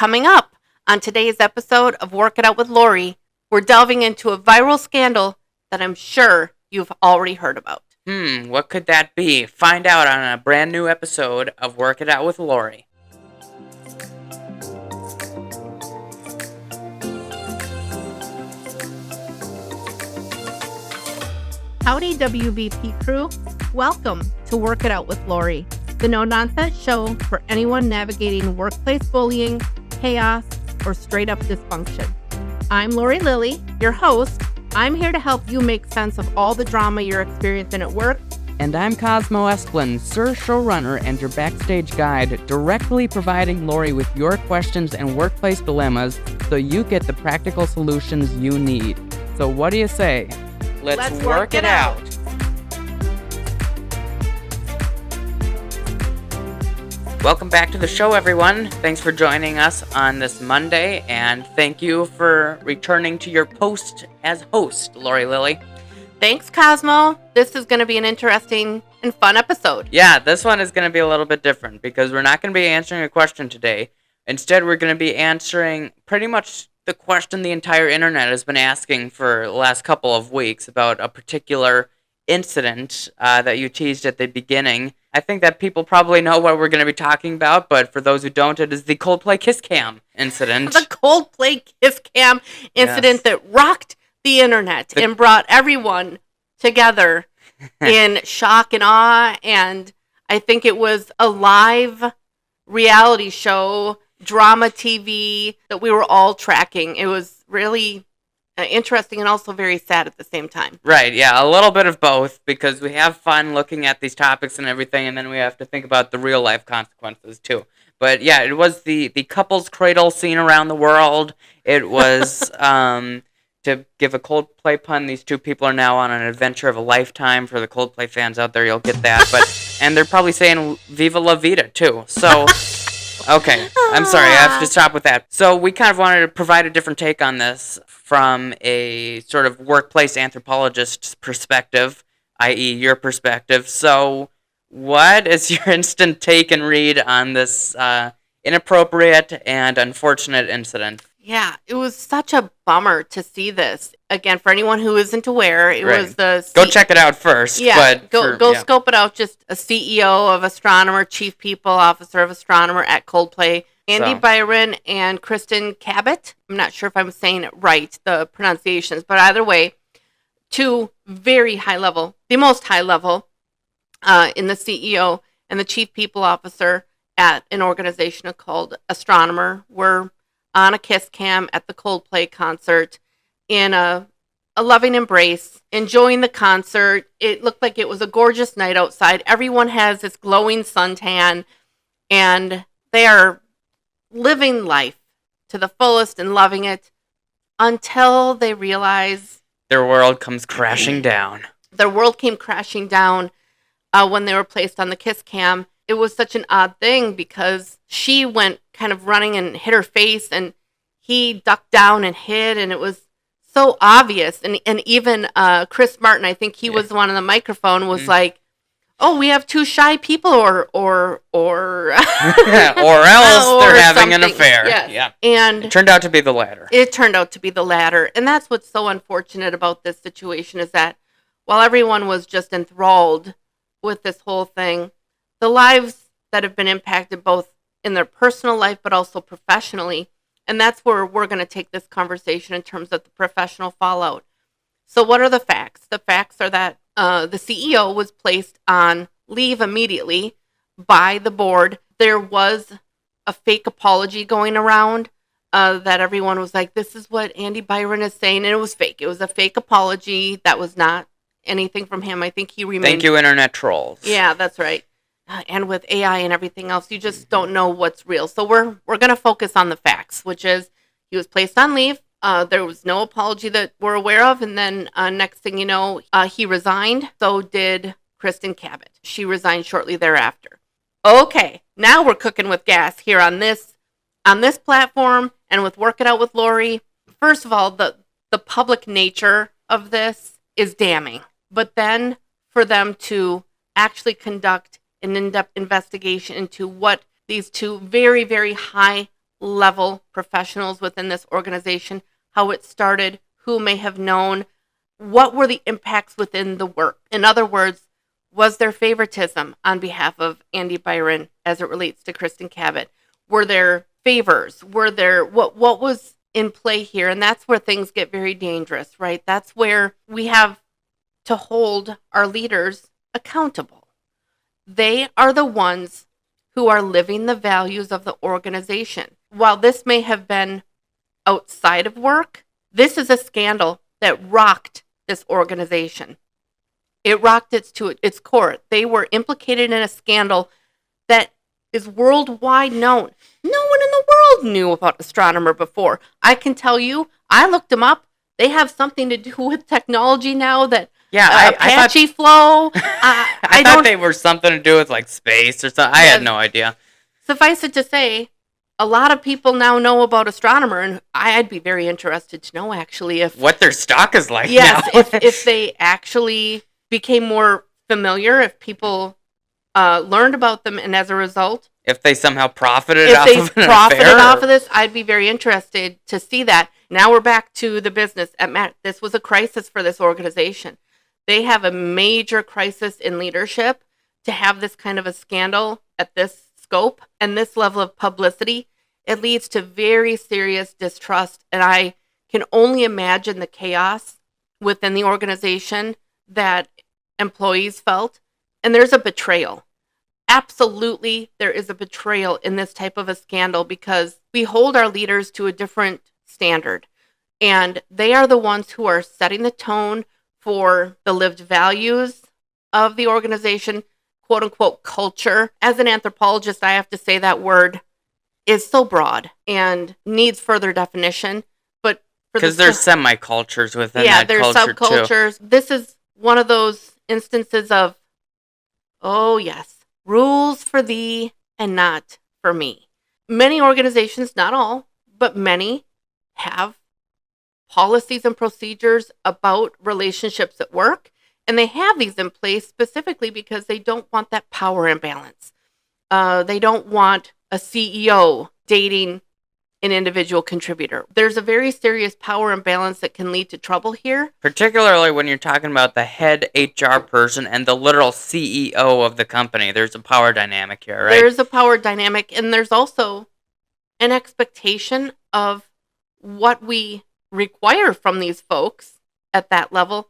Coming up on today's episode of Work It Out with Lauri, we're delving into a viral scandal that I'm sure you've already heard about. What could that be? Find out on a brand new episode of Work It Out with Lauri. Howdy, WBP crew. Welcome to Work It Out with Lauri, the no-nonsense show for anyone navigating workplace bullying, chaos, or straight-up dysfunction. I'm Lauri Lilly, your host. I'm here to help you make sense of all the drama you're experiencing at work. And I'm Cosmo Esplin, Sir Showrunner and your backstage guide, directly providing Lauri with your questions and workplace dilemmas so you get the practical solutions you need. So what do you say? Let's work it out. Welcome back to the show, everyone. Thanks for joining us on this Monday, and thank you for returning to your post as host, Lauri Lilly. Thanks, Cosmo. This is going to be an interesting and fun episode. Yeah, this one is going to be a little bit different because we're not going to be answering a question today. Instead, we're going to be answering pretty much the question the entire internet has been asking for the last couple of weeks about a particular incident that you teased at the beginning. I think that people probably know what we're going to be talking about, but for those who don't, it is the Coldplay Kiss Cam incident. The Coldplay Kiss Cam incident that rocked the internet and brought everyone together in shock and awe, and I think it was a live reality show, drama TV that we were all tracking. It was really interesting and also very sad at the same time. Right, yeah, a little bit of both, because we have fun looking at these topics and everything, and then we have to think about the real life consequences too. But yeah, it was the couple's cradle seen around the world. It was, to give a Coldplay pun, these two people are now on an adventure of a lifetime. For the Coldplay fans out there, you'll get that. And they're probably saying Viva La Vida too, so... Okay, I'm sorry, I have to stop with that. So we kind of wanted to provide a different take on this from a sort of workplace anthropologist's perspective, i.e. your perspective. So what is your instant take and read on this inappropriate and unfortunate incident? Yeah, it was such a bummer to see this. Again, for anyone who isn't aware, it was the... Go check it out first. Yeah, go scope it out. Just a CEO of Astronomer, Chief People Officer of Astronomer at Coldplay, Andy Byron and Kristen Cabot. I'm not sure if I'm saying it right, the pronunciations, but either way, two very high level, the most high level in the CEO and the Chief People Officer at an organization called Astronomer were on a kiss cam at the Coldplay concert in a loving embrace, enjoying the concert. It looked like it was a gorgeous night outside. Everyone has this glowing suntan, and they are living life to the fullest and loving it until they realize their world comes crashing down. Their world came crashing down when they were placed on the kiss cam. It was such an odd thing because she went kind of running and hit her face, and he ducked down and hid, and it was so obvious. And even Chris Martin, I think he was the one on the microphone, was like, "Oh, we have two shy people, or or else they're having an affair." Yes. Yeah, and it turned out to be the latter. And that's what's so unfortunate about this situation is that while everyone was just enthralled with this whole thing, the lives that have been impacted both in their personal life but also professionally, and that's where we're going to take this conversation in terms of the professional fallout. So what are the facts? The facts are that the CEO was placed on leave immediately by the board. There was a fake apology going around that everyone was like, this is what Andy Byron is saying, and it was fake. It was a fake apology. That was not anything from him. I think he remained... Thank you, internet trolls. Yeah, that's right. And with AI and everything else, you just don't know what's real. So we're going to focus on the facts, which is he was placed on leave. There was no apology that we're aware of. And then next thing you know, he resigned. So did Kristen Cabot. She resigned shortly thereafter. Okay, now we're cooking with gas here on this platform and with Work It Out with Lauri. First of all, the public nature of this is damning. But then for them to actually conduct an in-depth investigation into what these two very, very high level professionals within this organization, how it started, who may have known, what were the impacts within the work. In other words, was there favoritism on behalf of Andy Byron as it relates to Kristen Cabot? Were there favors? Were there what was in play here? And that's where things get very dangerous, right? That's where we have to hold our leaders accountable. They are the ones who are living the values of the organization. While this may have been outside of work, this is a scandal that rocked this organization. It rocked it to its core. They were implicated in a scandal that is worldwide known. No one in the world knew about Astronomer before. I can tell you, I looked them up. They have something to do with technology now that Apache Flow. I thought they were something to do with like space or something. I had no idea. Suffice it to say, a lot of people now know about Astronomer, and I'd be very interested to know actually what their stock is like. Yes, if they actually became more familiar, if people learned about them, and as a result, if they somehow profited off of this, I'd be very interested to see that. Now we're back to the business. This was a crisis for this organization. They have a major crisis in leadership. To have this kind of a scandal at this scope and this level of publicity, it leads to very serious distrust. And I can only imagine the chaos within the organization that employees felt. And there's a betrayal. Absolutely, there is a betrayal in this type of a scandal because we hold our leaders to a different standard. And they are the ones who are setting the tone for the lived values of the organization, quote unquote culture. As an anthropologist, I have to say that word is so broad and needs further definition. But because there's semi-cultures within that culture, there's subcultures. Too. This is one of those instances of, oh yes, rules for thee and not for me. Many organizations, not all, but many, have policies and procedures about relationships at work. And they have these in place specifically because they don't want that power imbalance. They don't want a CEO dating an individual contributor. There's a very serious power imbalance that can lead to trouble here. Particularly when you're talking about the head HR person and the literal CEO of the company. There's a power dynamic here, right? There's a power dynamic, and there's also an expectation of what we require from these folks at that level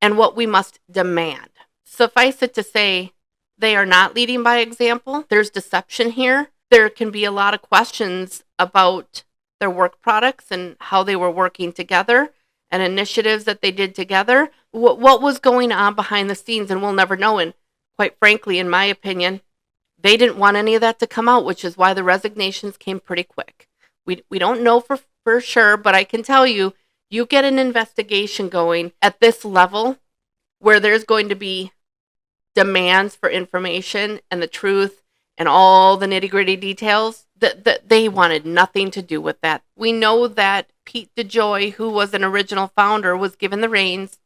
and what we must demand. Suffice it to say, they are not leading by example. There's deception here. There can be a lot of questions about their work products and how they were working together and initiatives that they did together. What was going on behind the scenes, and we'll never know. And quite frankly, in my opinion, they didn't want any of that to come out, which is why the resignations came pretty quick. We don't know for sure, but I can tell you, you get an investigation going at this level where there's going to be demands for information and the truth and all the nitty-gritty details, that they wanted nothing to do with that. We know that Pete DeJoy, who was an original founder, was given the reins,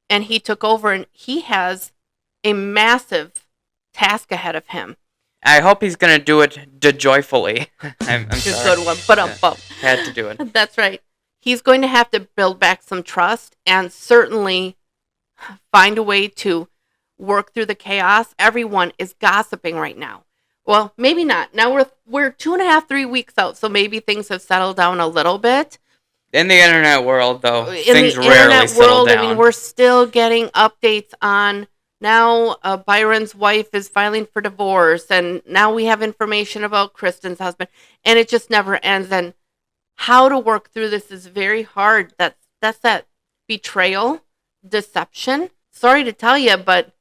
and he took over, and he has a massive task ahead of him. I hope he's going to do it DeJoyfully. I'm sorry. A good one, but had to do it. That's right. He's going to have to build back some trust and certainly find a way to work through the chaos. Everyone is gossiping right now. Well, maybe not. Now we're 2.5, 3 weeks out, so maybe things have settled down a little bit. In the internet world, though, things rarely settle down. I mean, we're still getting updates on now Byron's wife is filing for divorce, and now we have information about Kristen's husband, and it just never ends. And how to work through this is very hard. That's that betrayal, deception. Sorry to tell you, but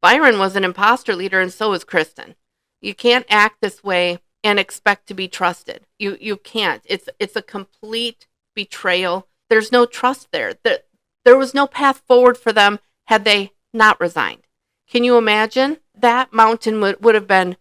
Byron was an imposter leader, and so was Kristen. You can't act this way and expect to be trusted. You can't. It's a complete betrayal. There's no trust there. There was no path forward for them had they not resigned. Can you imagine? That mountain would have been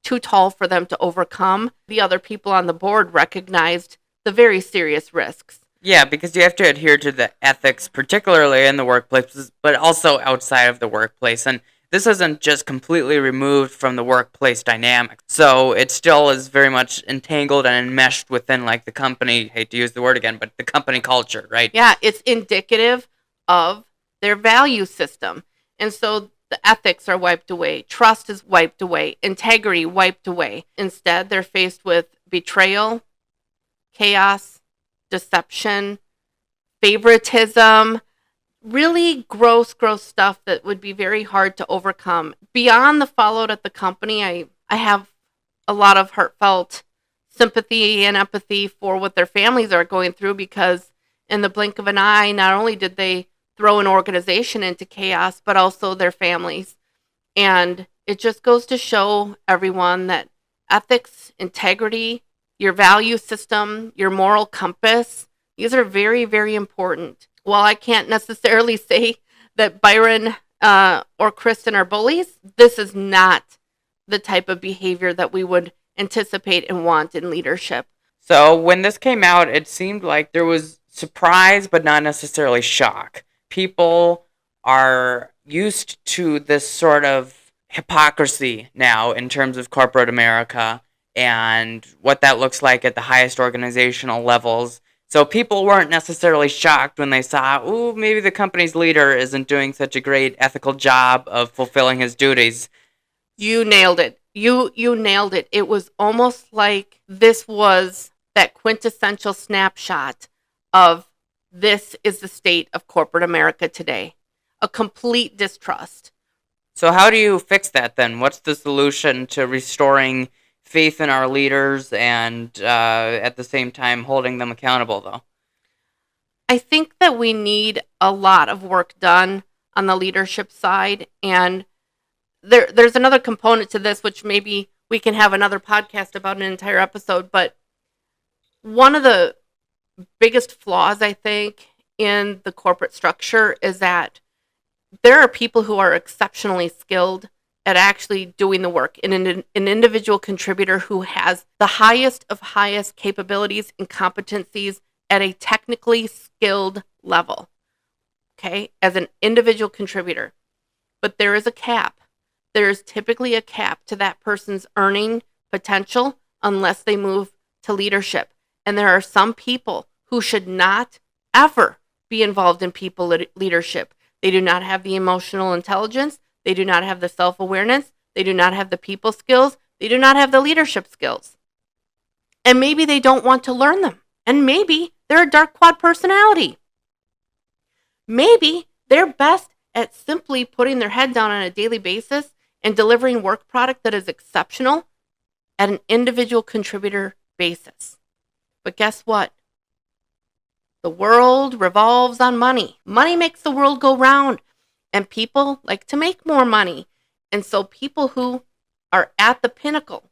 too tall for them to overcome. The other people on the board recognized the very serious risks. Yeah, because you have to adhere to the ethics, particularly in the workplace, but also outside of the workplace. And this isn't just completely removed from the workplace dynamics. So it still is very much entangled and enmeshed within like the company, hate to use the word again, but the company culture, right? Yeah, it's indicative of their value system. And so the ethics are wiped away, trust is wiped away, integrity wiped away. Instead, they're faced with betrayal, chaos, deception, favoritism, really gross stuff that would be very hard to overcome. Beyond the fallout at the company, I have a lot of heartfelt sympathy and empathy for what their families are going through, because in the blink of an eye, not only did they throw an organization into chaos, but also their families. And it just goes to show everyone that ethics, integrity, your value system, your moral compass, these are very, very important. While I can't necessarily say that Byron or Kristen are bullies, this is not the type of behavior that we would anticipate and want in leadership. So when this came out, it seemed like there was surprise, but not necessarily shock. People are used to this sort of hypocrisy now in terms of corporate America and what that looks like at the highest organizational levels. So people weren't necessarily shocked when they saw, ooh, maybe the company's leader isn't doing such a great ethical job of fulfilling his duties. You nailed it. You nailed it. It was almost like this was that quintessential snapshot of this is the state of corporate America today. A complete distrust. So how do you fix that then? What's the solution to restoring faith in our leaders and at the same time holding them accountable, though? I think that we need a lot of work done on the leadership side. And there's another component to this, which maybe we can have another podcast about, an entire episode. But one of the biggest flaws, I think, in the corporate structure is that there are people who are exceptionally skilled at actually doing the work, and an individual contributor who has the highest of highest capabilities and competencies at a technically skilled level, okay, as an individual contributor. But there is a cap. There is typically a cap to that person's earning potential unless they move to leadership. And there are some people who should not ever be involved in people leadership. They do not have the emotional intelligence. They do not have the self-awareness. They do not have the people skills. They do not have the leadership skills. And maybe they don't want to learn them. And maybe they're a dark quad personality. Maybe they're best at simply putting their head down on a daily basis and delivering work product that is exceptional at an individual contributor basis. But guess what? The world revolves on money. Money makes the world go round, and people like to make more money. And so people who are at the pinnacle,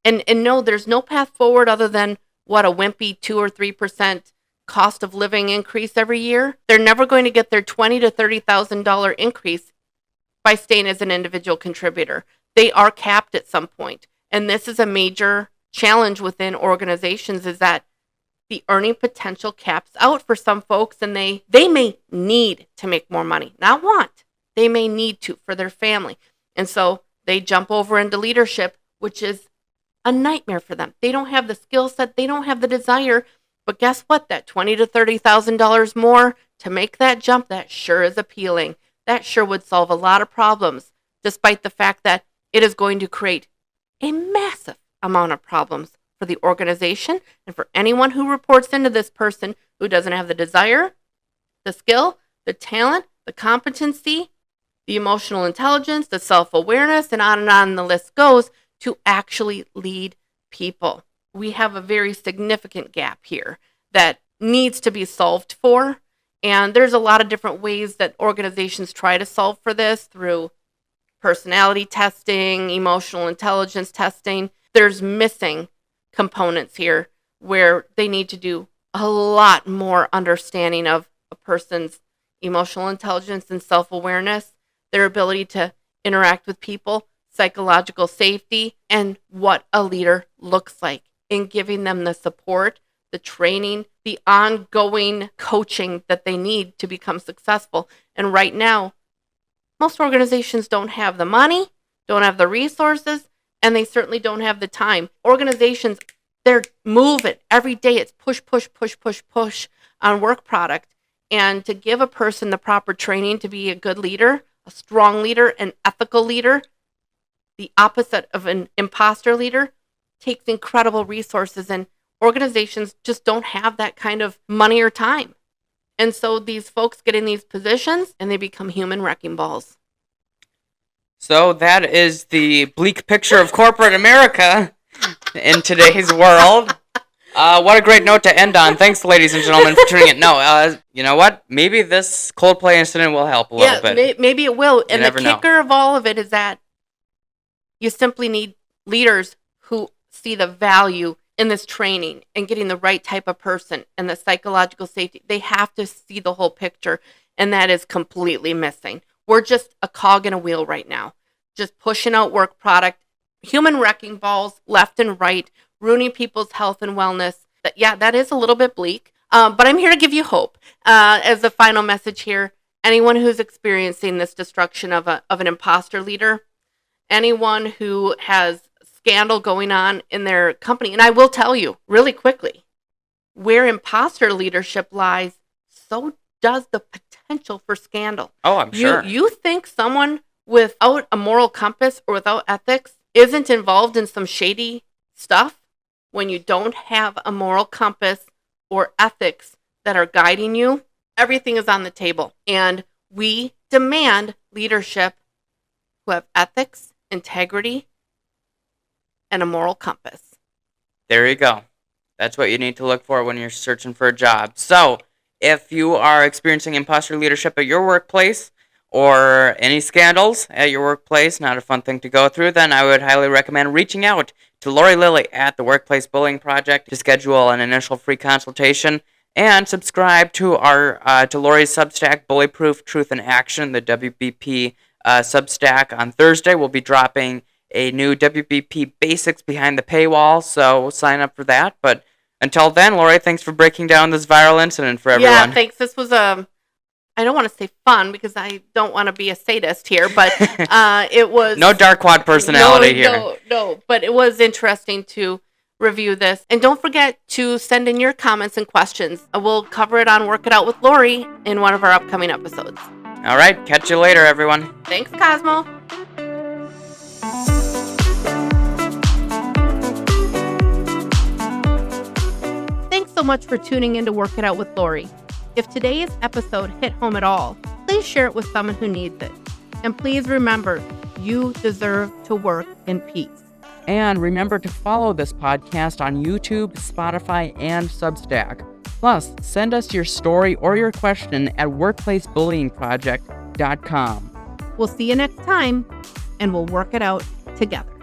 and no, there's no path forward other than what, a wimpy 2 or 3% cost of living increase every year. They're never going to get their $20,000 to $30,000 increase by staying as an individual contributor. They are capped at some point. And this is a major challenge within organizations, is that the earning potential caps out for some folks, and they may need to make more money, not want. They may need to for their family. And so they jump over into leadership, which is a nightmare for them. They don't have the skill set, they don't have the desire. But guess what? That $20,000 to $30,000 more to make that jump, that sure is appealing. That sure would solve a lot of problems, despite the fact that it is going to create a massive amount of problems for the organization and for anyone who reports into this person who doesn't have the desire, the skill, the talent, the competency, the emotional intelligence, the self-awareness, and on the list goes, to actually lead people. We have a very significant gap here that needs to be solved for. And there's a lot of different ways that organizations try to solve for this, through personality testing, emotional intelligence testing. There's missing components here where they need to do a lot more understanding of a person's emotional intelligence and self-awareness, their ability to interact with people, psychological safety, and what a leader looks like, in giving them the support, the training, the ongoing coaching that they need to become successful. And right now, Most organizations don't have the money, don't have the resources, and they certainly don't have the time. Organizations, they're moving. Every day it's push, push, push, push, push on work product. And to give a person the proper training to be a good leader, a strong leader, an ethical leader, the opposite of an imposter leader, takes incredible resources. And organizations just don't have that kind of money or time. And so these folks get in these positions and they become human wrecking balls. So that is the bleak picture of corporate America in today's world. What a great note to end on. Thanks, ladies and gentlemen, for tuning in. No, you know what? Maybe this Coldplay incident will help a little bit. Maybe it will. And the never kicker of all of it is that you simply need leaders who see the value in this training and getting the right type of person and the psychological safety. They have to see the whole picture, and that is completely missing. We're just a cog in a wheel right now, just pushing out work product, human wrecking balls left and right, ruining people's health and wellness. That is a little bit bleak, but I'm here to give you hope. As a final message here, anyone who's experiencing this destruction of an imposter leader, anyone who has scandal going on in their company, and I will tell you really quickly, where imposter leadership lies, so does the potential for scandal. Oh, I'm sure. You think someone without a moral compass or without ethics isn't involved in some shady stuff when you don't have a moral compass or ethics that are guiding you? Everything is on the table. And we demand leadership who have ethics, integrity, and a moral compass. There you go. That's what you need to look for when you're searching for a job. So, if you are experiencing imposter leadership at your workplace or any scandals at your workplace, not a fun thing to go through, then I would highly recommend reaching out to Lori Lilly at the Workplace Bullying Project to schedule an initial free consultation and subscribe to to Lori's Substack, Bullyproof Truth in Action, the WBP Substack. On Thursday, we'll be dropping a new WBP Basics Behind the Paywall, so sign up for that. But until then, Lori, thanks for breaking down this viral incident for everyone. Yeah, thanks. This was I don't want to say fun because I don't want to be a sadist here, but it was... No dark quad personality here. No, but it was interesting to review this. And don't forget to send in your comments and questions. We'll cover it on Work It Out with Lori in one of our upcoming episodes. All right, catch you later, everyone. Thanks, Cosmo. Thanks so much for tuning in to Work It Out with Lori. If today's episode hit home at all, please share it with someone who needs it. And please remember, you deserve to work in peace. And remember to follow this podcast on YouTube, Spotify, and Substack. Plus, send us your story or your question at workplacebullyingproject.com. We'll see you next time, and we'll work it out together.